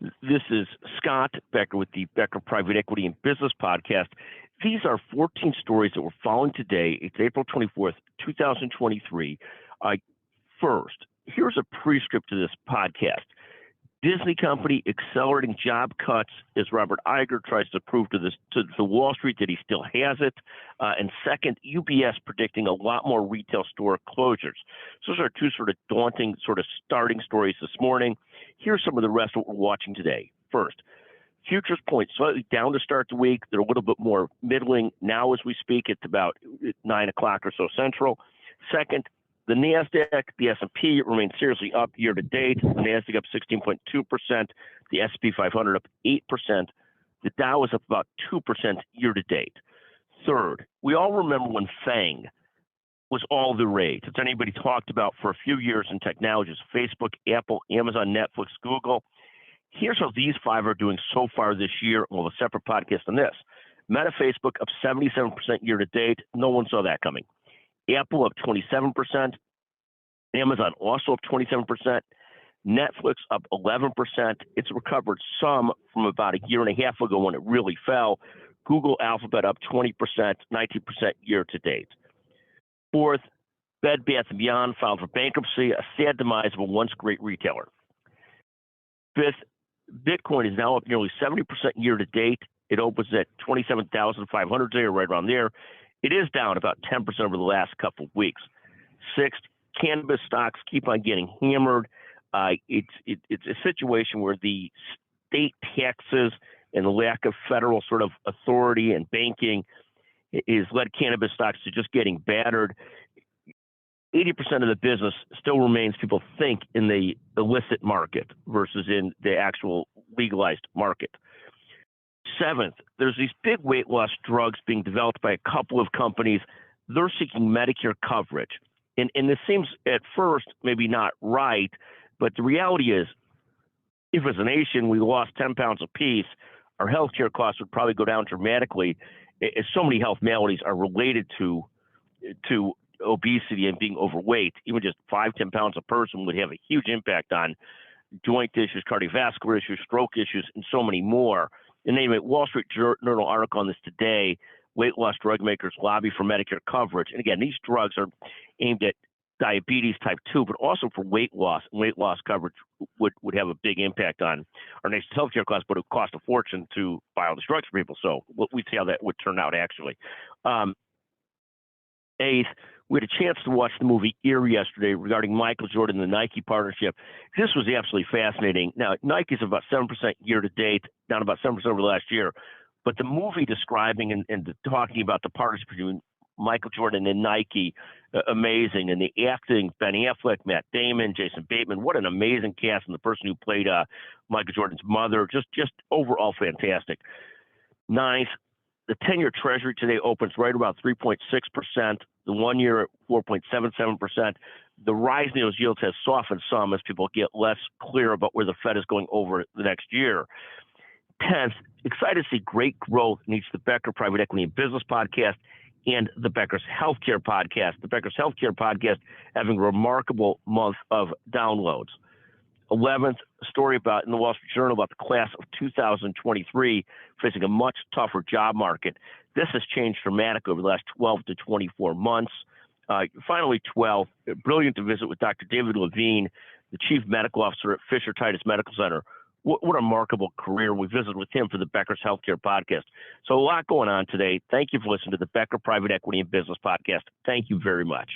This is Scott Becker with the Becker Private Equity and Business Podcast. These are 14 stories that we're following today. It's April 24th, 2023. First, here's a prescript to this podcast. Disney company accelerating job cuts as Robert Iger tries to prove to Wall Street that he still has it. And second, UBS predicting a lot more retail store closures. So those are two sort of daunting sort of starting stories this morning. Here's some of the rest of what we're watching today. First, futures point slightly down to start the week. They're a little bit more middling now as we speak. It's about 9 o'clock or so central. Second, the NASDAQ, the S&P remain seriously up year to date. The NASDAQ up 16.2%, the S&P 500 up 8%. The Dow is up about 2% year to date. Third, we all remember when FANG was all the rage. It's anybody talked about for a few years in technologies: Facebook, Apple, Amazon, Netflix, Google. Here's how these five are doing so far this year. We'll have a separate podcast on this. Meta, Facebook up 77% year to date. No one saw that coming. Apple up 27%, Amazon also up 27%, Netflix up 11%. It's recovered some from about a year and a half ago when it really fell. Google, Alphabet up 20%, 19% year to date. Fourth, Bed Bath & Beyond filed for bankruptcy, a sad demise of a once great retailer. Fifth, Bitcoin is now up nearly 70% year to date. It opens at 27,500 today, or right around there. It is down about 10% over the last couple of weeks. Sixth, cannabis stocks keep on getting hammered. It's a situation where the state taxes and the lack of federal sort of authority and banking has led cannabis stocks to just getting battered. 80% of the business still remains, people think, in the illicit market versus in the actual legalized market. Seventh, there's these big weight loss drugs being developed by a couple of companies. They're seeking Medicare coverage. And this seems at first maybe not right, but the reality is, if as a nation we lost 10 pounds apiece, our healthcare costs would probably go down dramatically, as so many health maladies are related to obesity and being overweight. Even just 5-10 pounds a person would have a huge impact on joint issues, cardiovascular issues, stroke issues, and so many more. And anyway, Wall Street Journal article on this today: weight loss drug makers lobby for Medicare coverage. And again, these drugs are aimed at diabetes type 2, but also for weight loss. And weight loss coverage would have a big impact on our nation's healthcare costs, but it would cost a fortune to buy all these drugs for people. So we'd see how that would turn out, actually. Eighth, we had a chance to watch the movie Erie yesterday regarding Michael Jordan and the Nike partnership. This was absolutely fascinating. Now, Nike's about 7% year to date, down about 7% over the last year. But the movie describing and talking about the partnership between Michael Jordan and Nike, amazing. And the acting, Ben Affleck, Matt Damon, Jason Bateman, what an amazing cast. And the person who played Michael Jordan's mother, just overall fantastic. Ninth, the 10-year Treasury today opens right about 3.6%, the 1-year at 4.77%. The rise in those yields has softened some as people get less clear about where the Fed is going over the next year. 10th, excited to see great growth in each of the Becker Private Equity and Business Podcast and the Becker's Healthcare Podcast. The Becker's Healthcare Podcast having a remarkable month of downloads. 11th, a story about in the Wall Street Journal about the class of 2023 facing a much tougher job market. This has changed dramatically over the last 12 to 24 months. Finally, 12, brilliant to visit with Dr. David Levine, the Chief Medical Officer at Fisher Titus Medical Center. What a remarkable career. We visited with him for the Becker's Healthcare Podcast. So a lot going on today. Thank you for listening to the Becker Private Equity and Business Podcast. Thank you very much.